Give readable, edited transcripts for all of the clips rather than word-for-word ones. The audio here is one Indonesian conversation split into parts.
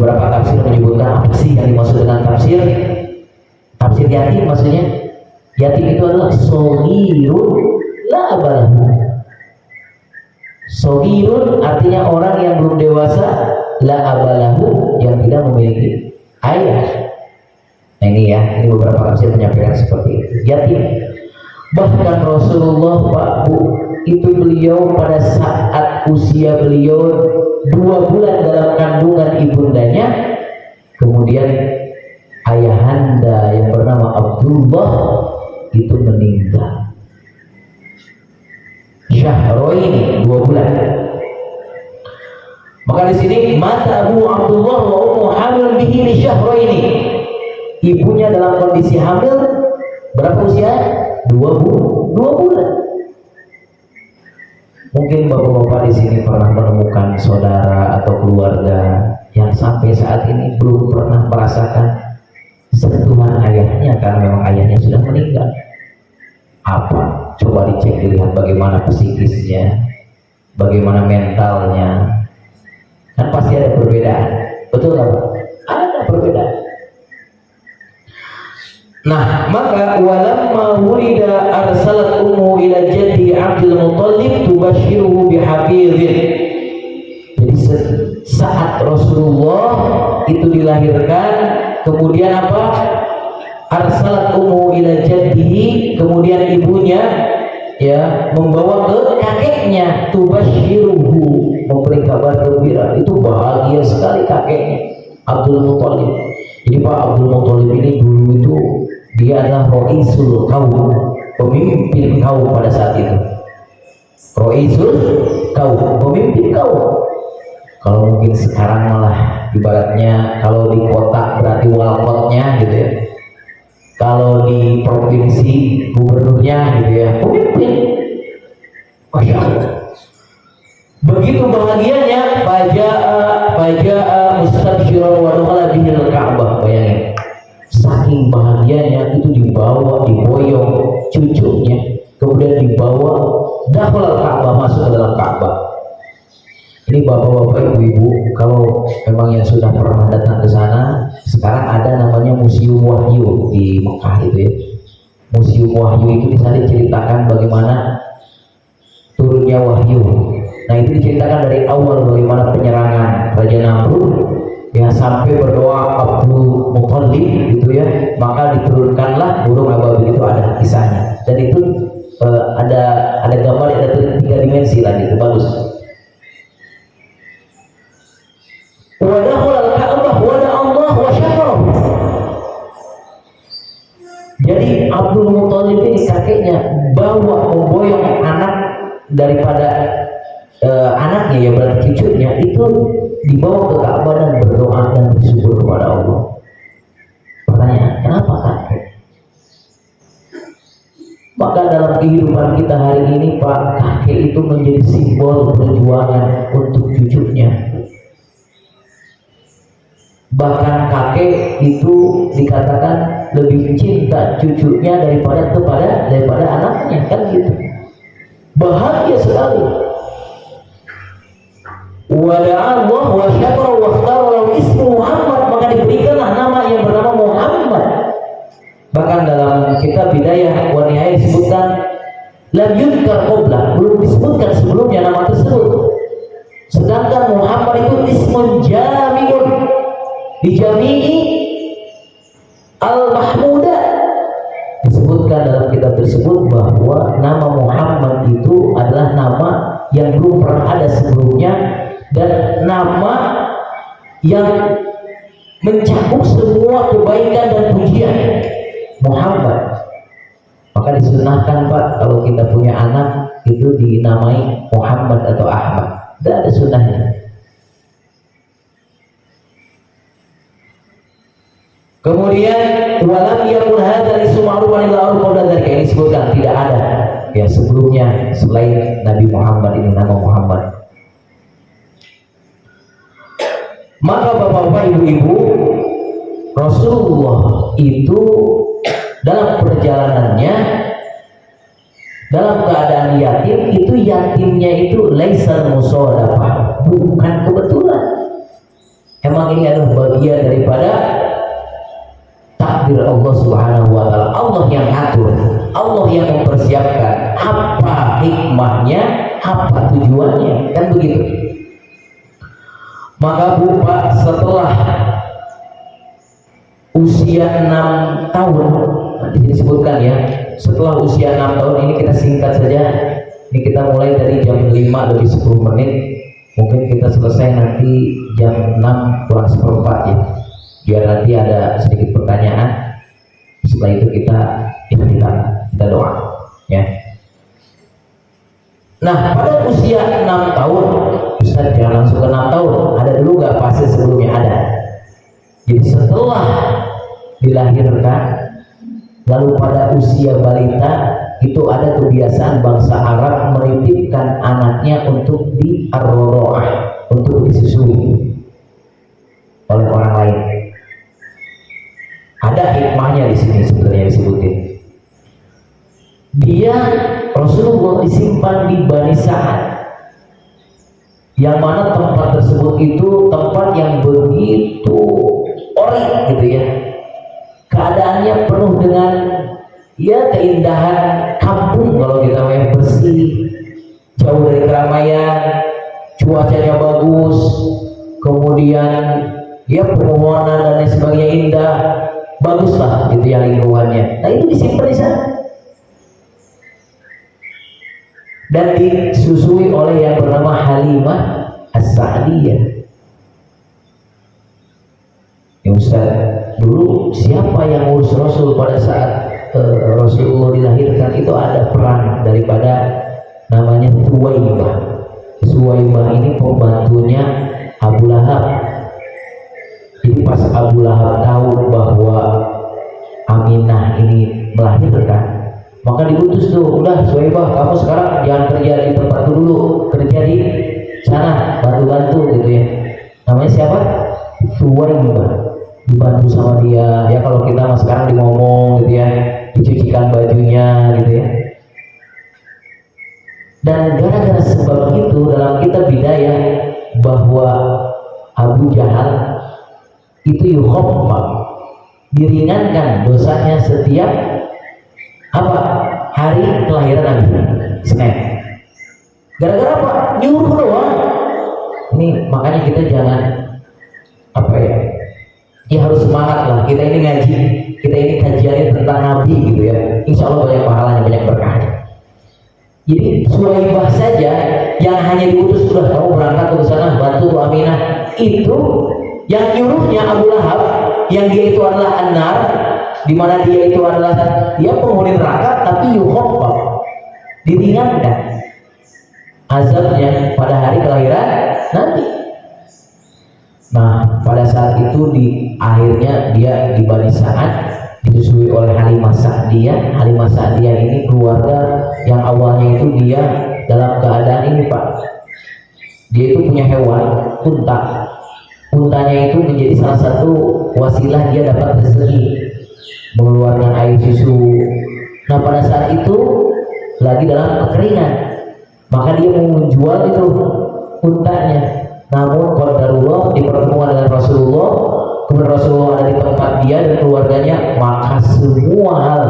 beberapa tafsir menyebutkan apa sih yang dimaksud dengan tafsir yatim. Maksudnya yatim itu adalah shogirun la abalahu. Shogirun artinya orang yang belum dewasa, la abalahu yang tidak memiliki ayah. Nah ini ya, ini beberapa tafsir menyampaikan seperti itu. Yatim. Bahkan Rasulullah Pak Bu, itu beliau pada saat usia beliau 2 bulan dalam kandungan ibundanya, kemudian ayahanda yang bernama Abdullah itu meninggal. Syahroini 2 bulan. Maka di sini mata Abu Abdullah wa ummu hamil bihi li syahroini. Ibunya dalam kondisi hamil berapa usia? 2 bulan. Mungkin bapak-bapak di sini pernah menemukan saudara atau keluarga yang sampai saat ini belum pernah merasakan sentuhan ayahnya karena memang ayahnya sudah meninggal. Apa? Coba dicek, dilihat bagaimana psikisnya, bagaimana mentalnya. Kan pasti ada perbedaan. Betul nggak? Ada perbedaan. Nah, maka walamma wulida arsalat ummu ila jaddi Abdul Muttalib tubashiruhu bihafizin. Jadi saat Rasulullah itu dilahirkan, kemudian apa? Arsalat ummu ila jaddihi, kemudian ibunya ya membawa ke kakeknya, tubashiruhu, memberi kabar gembira. Itu bahagia sekali kakeknya Abdul Muttalib. Jadi Pak Abdul Muttalib ini dulu itu dia adalah Roisul kaum, pemimpin kaum pada saat itu. Roisul kaum, pemimpin kaum. Kalau mungkin sekarang malah ibaratnya kalau di kota berarti walkotnya gitu ya. Kalau di provinsi gubernurnya gitu ya, pemimpin. Masya Allah. Begitu bahagianya, faja'a mustabshiran wa dakhala bihi al-Ka'bah. Bayangin, saking bahagianya itu diboyong cucunya, kemudian dibawa dakhala al-Ka'bah, masuk ke dalam Ka'bah. Ini bapak-bapak, ibu-ibu, kalau memang yang sudah pernah datang ke sana, sekarang ada namanya Museum Wahyu di Mekah itu ya. Museum Wahyu itu di sana diceritakan bagaimana turunnya wahyu. Nah itu diceritakan dari awal bagaimana penyerangan Raja Namrud ya sampai berdoa Abdul Muttalib gitu ya, maka diturunkanlah burung ababil. Itu ada kisahnya, dan itu ada gambar, ada 3 dimensi lagi, itu bagus. Wadahul al-Ka'bah wada Allah wa syakara. Jadi Abdul Muttalib ini kakeknya memboyong anak daripada anaknya ya, berarti cucunya itu dibawa ke Ka'bah dan berdoa dan bersyukur kepada Allah. Pertanyaan, kenapa kakek? Maka dalam kehidupan kita hari ini Pak, kakek itu menjadi simbol perjuangan untuk cucunya. Bahkan kakek itu dikatakan lebih cinta cucunya daripada anaknya, kan gitu. Bahagia sekali. Wada'a Allah wa syakara wa ikhtara lahu ismu Muhammad, maka diberikanlah nama yang bernama Muhammad. Bahkan dalam kitab Bidayah wa Nihayah disebutkan lam yudkar qabla, belum disebutkan sebelumnya nama tersebut. Sedangkan Muhammad itu ismun jami'un di jami'i al-mahmudah. Disebutkan dalam kitab tersebut bahwa nama Muhammad itu adalah nama yang belum pernah ada sebelumnya dan nama yang mencakup semua kebaikan dan pujian, Muhammad. Maka disunahkan Pak, kalau kita punya anak itu dinamai Muhammad atau Ahmad. Tidak ada sunnahnya. Kemudian walam yakun hadzal ismu ma'rufan illa qabla dzalika, ini disebutkan tidak ada ya sebelumnya selain Nabi Muhammad ini nama Muhammad. Maka bapak-bapak, ibu-ibu, Rasulullah itu dalam perjalanannya dalam keadaan yatim, itu yatimnya itu laisal musodafah, bukan kebetulan. Emang ini adalah bagian daripada takdir Allah Subhanahu wa taala. Allah yang atur, Allah yang mempersiapkan apa hikmahnya, apa tujuannya, kan begitu. Maka Bapak setelah usia 6 tahun, disebutkan ya, setelah usia 6 tahun ini kita singkat saja. Ini kita mulai dari jam 5 lebih 10 menit. Mungkin kita selesai nanti jam 6 kurang seperempat ya. Biar nanti ada sedikit pertanyaan. Setelah itu kita doa ya. Nah, pada usia 6 tahun, Ustaz jangan langsung ke 6 tahun, ada dulu nggak fase sebelumnya? Ada. Jadi setelah dilahirkan, lalu pada usia balita itu ada kebiasaan bangsa Arab menitipkan anaknya untuk di-ar-ro'ah, untuk disusui oleh orang lain. Ada hikmahnya di sini sebenarnya disebutin. Dia Rasulullah disimpan di Bani Sa'ad, yang mana tempat tersebut itu tempat yang begitu ori gitu ya. Keadaannya penuh dengan ya keindahan kampung, kalau kita yang bersih, jauh dari keramaian, cuacanya bagus, kemudian ya pepohonan dan lain sebagainya indah, baguslah gitu ya lingkungannya. Nah itu disimpan di sana dan disusui oleh yang bernama Halimah As-Sa'diyah. Ya Ustaz, dulu siapa yang ngurus Rasul pada saat Rasulullah dilahirkan? Itu ada peran daripada namanya Suwaibah. Suwaibah ini pembantunya Abu Lahab. Jadi pas Abu Lahab tahu bahwa Aminah ini melahirkan, maka diutus tuh, udah Suwaibah, kamu sekarang jangan kerja di tempat dulu, kerja di sana, bantu-bantu gitu ya. Namanya siapa? Suwaibah. Dibantu sama dia. Ya kalau kita mas sekarang ngomong gitu ya, dicucikan bajunya gitu ya. Dan gara-gara sebab itu dalam kitab Bidayah bahwa Abu Jahal itu yukhaffa, diringankan dosanya setiap apa? Hari kelahiran Nabi, Senin. Gara-gara apa? Nyuruh doang. Ini makanya kita jangan apa ya? Ya harus semangat lah. Kita ini ngaji, kita ini kajiannya tentang Nabi gitu ya. Insya Allah banyak pahalanya, banyak berkahnya. Jadi Suwaibah saja yang hanya diutus, sudah kamu berangkat ke sana bantu Aminah, itu yang nyuruhnya Abu Lahab, yang dia itu adalah An-Nar, di mana dia itu adalah dia penghuni neraka, tapi yukhaffa, diringankan azabnya pada hari kelahiran nanti. Nah, pada saat itu akhirnya dia di Bani Sa'ad disusui oleh Halimah Sa'diyah. Halimah Sa'diyah ini keluarga yang awalnya itu dia dalam keadaan ini Pak, dia itu punya hewan unta. Untanya itu menjadi salah satu wasilah dia dapat rezeki, mengeluarkan air susu. Nah pada saat itu lagi dalam kekeringan, maka dia mau menjual itu untanya. Namun qadarullah di pertemuan dengan Rasulullah, kemudian Rasulullah ada di tempat dia dan keluarganya, maka semua hal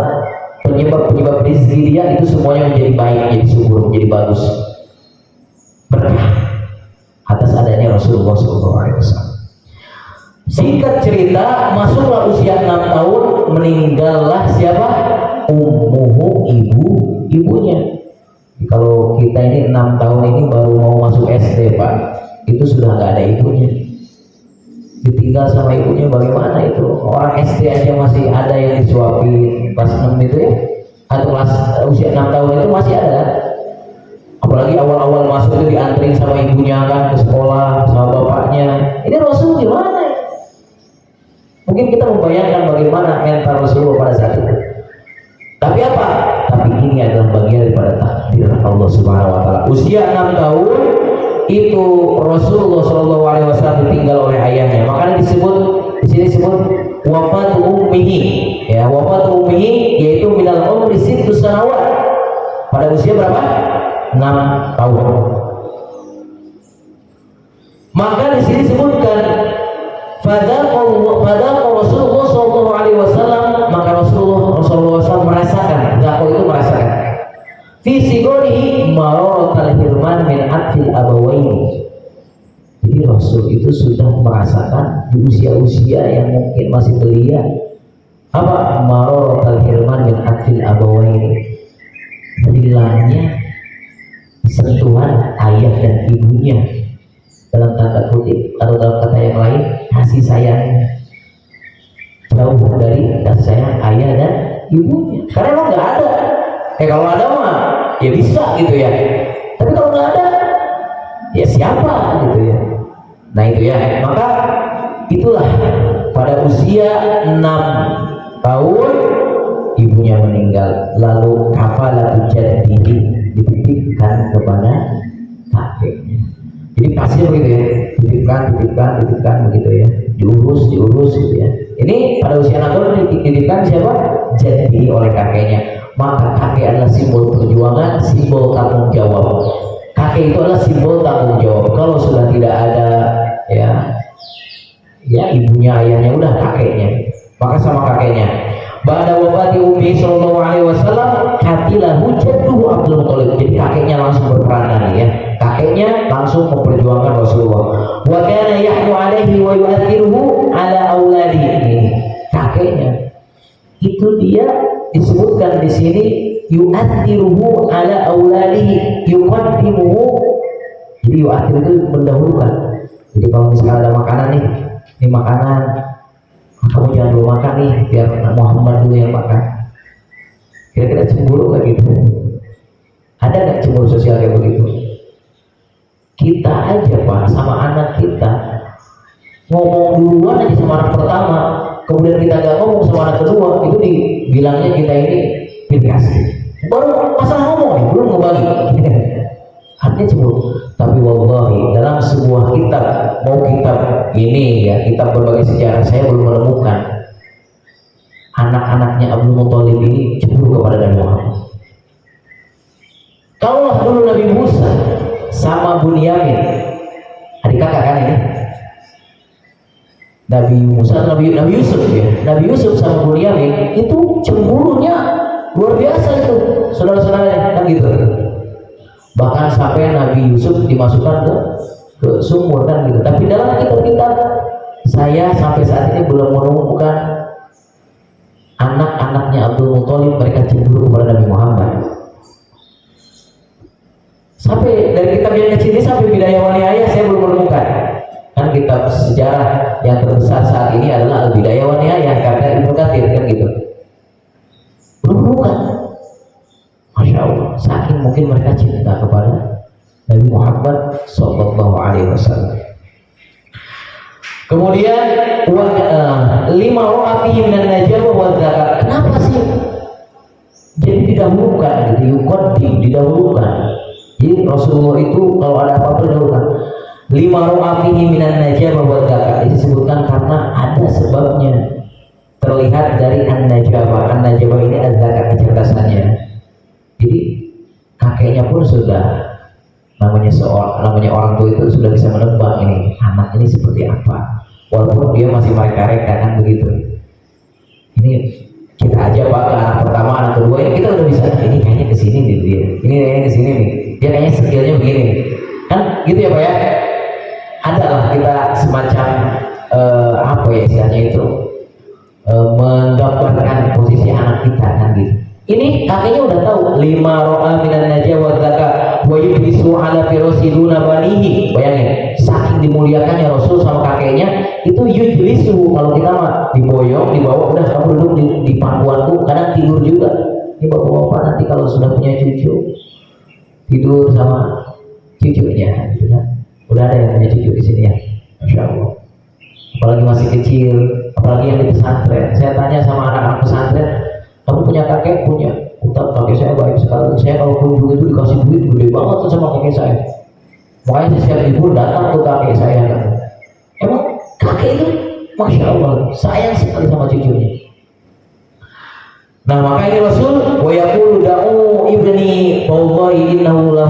penyebab rezeki dia itu semuanya menjadi baik, menjadi subur, menjadi bagus, berkah atas adanya Rasulullah SAW. Singkat cerita, masuklah usia 6 tahun, meninggallah siapa? Ummuhu, ibunya. Kalau kita ini 6 tahun ini baru mau masuk SD Pak, itu sudah nggak ada ibunya, ditinggal sama ibunya. Bagaimana itu? Orang SD aja masih ada yang disuapin kelas 6 itu ya, atau kelas usia 6 tahun itu masih ada kan? Apalagi awal-awal masuk itu dianterin sama ibunya kan ke sekolah sama bapaknya. Ini Rasul gimana ya? Mungkin kita membayangkan bagaimana mental Rasulullah pada saat itu. Tapi apa? Tapi ini adalah bagian daripada takdir Allah Subhanahu wa taala. Usia 6 tahun itu Rasulullah SAW ditinggal oleh ayahnya. Makanya disebut di sini disebut wafat ummihi. Ya, wafat ummihi yaitu minal umri 6 sanawat. Pada usia berapa? 6 tahun. Maka di sini disebutkan Fadzaqa Rasulullah sallallahu alaihi wasallam, maka Rasulullah SAW merasakan, zaqa itu merasakan, fi sigorihi mararatal hirman min atfil abawaini. Jadi Rasul itu sudah merasakan di usia-usia yang mungkin masih belia, apa mararatal hirman min atfil abawaini, hilangnya sentuhan ayah dan ibunya, dalam tanda kutip atau dalam kata yang lain kasih sayangnya, jauh dari kasih sayang ayah dan ibunya. Karena emang nggak ada. Kalau ada mah ya bisa gitu ya. Tapi kalau nggak ada, ya siapa gitu ya. Nah itu ya. Maka itulah pada usia 6 tahun ibunya meninggal. Lalu kafalatul jaddihi, dititipkan kepada kakeknya. Jadi pasti begitu ya, titipkan begitu ya, diurus gitu ya. Ini pada usia 6 tahun dititipkan siapa? Jadi oleh kakeknya. Maka kakek adalah simbol perjuangan, simbol tanggung jawab. Kakek itu adalah simbol tanggung jawab. Kalau sudah tidak ada ya ibunya, ayahnya, udah kakeknya. Maka sama kakeknya. Ba'da wafati Ummi sallallahu alaihi wasallam katilahu jadduhu Abdul Muthalib. Jadi kakeknya langsung berperan ya. Kakeknya langsung memperjuangkan Rasulullah. Wa kana yahnu alaihi wa yu'athiruhu ala auladihi. Kakeknya itu dia disebutkan di sini yu'athiruhu ala auladihi, yuqaddimuhu. Jadi yu'athir itu mendahulukan. Jadi kalau misalnya ada makanan nih, ini makanan, kamu jangan dulu makan nih, biar Muhammad dulu yang makan. Kira-kira cemburu nggak gitu? Ada nggak cemburu sosial kayak begitu? Kita aja Pak sama anak kita ngomong duluan aja sama anak pertama, kemudian kita nggak ngomong sama anak kedua, itu dibilangnya kita ini dikasih. Baru masalah ngomong nih, belum ngebagi. Artinya cemburu. Tapi wallahi dalam sebuah kitab, mau kitab ini ya, kitab berbagai sejarah, saya belum menemukan anak-anaknya Abdul Muthalib ini cemburu kepada Nabi Muhammad. Kalau dulu Nabi Musa sama Bunyamin, adik kakak kan ini, Nabi Musa, Nabi Yusuf ya, Nabi Yusuf sama Bunyamin itu cemburunya luar biasa itu, saudara-saudaranya kan gitu. Bahkan sampai Nabi Yusuf dimasukkan ke sumur kan gitu. Tapi dalam kitab-kitab saya sampai saat ini belum menemukan anak-anaknya Abdul Muthalib mereka cemburu kepada Nabi Muhammad. Sampai dari kitab yang kecil ini sampai Bidayah wa Nihayah saya belum menemukan. Kan kitab sejarah yang terbesar saat ini adalah Al-Bidayah wa Nihayah karena Ibnu Katsir kan gitu. Belum menemukan. Masya Allah, saking mungkin mereka cinta kepada Nabi Muhammad sallallahu alaihi wasallam. Kemudian lima ro'atihi minan najwa wa zakat. Kenapa sih jadi didahulukan, didahulukan? Jadi Rasulullah itu kalau ada apa-apa didahulukan. Lima ro'atihi minan najwa wa zakat disebutkan karena ada sebabnya. Terlihat dari an-najwa. An-najwa ini az-zakat, kecerdasannya. Jadi kakeknya pun sudah namanya orang tua itu sudah bisa menebak ini anak ini seperti apa, walaupun dia masih mereka-reka kan begitu. Ini kita aja Pak, anak pertama, anak kedua ini kita udah bisa, ini kayaknya kesini nih dia, ini kayaknya kesini nih dia, kayaknya skillnya begini kan gitu ya Pak ya. Ada lah kita semacam apa ya istilahnya itu, menggambarkan posisi anak kita kan gitu. Ini kakeknya udah tahu lima ro'a minan najwa wa zakat wa yublisu ala firasiduna banihi. Bayangin, saking dimuliakannya Rasul sama kakeknya itu yujlisu. Kalau kita mah diboyong, dibawa, udah kamu duduk di pangkuanku, kadang tidur juga. Ini bapak-bapak nanti kalau sudah punya cucu tidur sama cucunya, gitu kan? Udah ada yang punya cucu di sini ya, Masya Allah. Apalagi masih kecil, apalagi yang di pesantren. Saya tanya sama anak-anak pesantren, kamu punya kakek? Punya. Ustaz, kakek saya baik sekali. Saya kalau kunjung itu dikasih duit gede banget tuh sama kakek saya. Makanya saya setiap libur datang ke kakek saya. Emang kakek itu Masya Allah sayang sekali sama cucunya. Nah maka ini Rasul wa yaqulu da'u ibni wallahi innahu lahu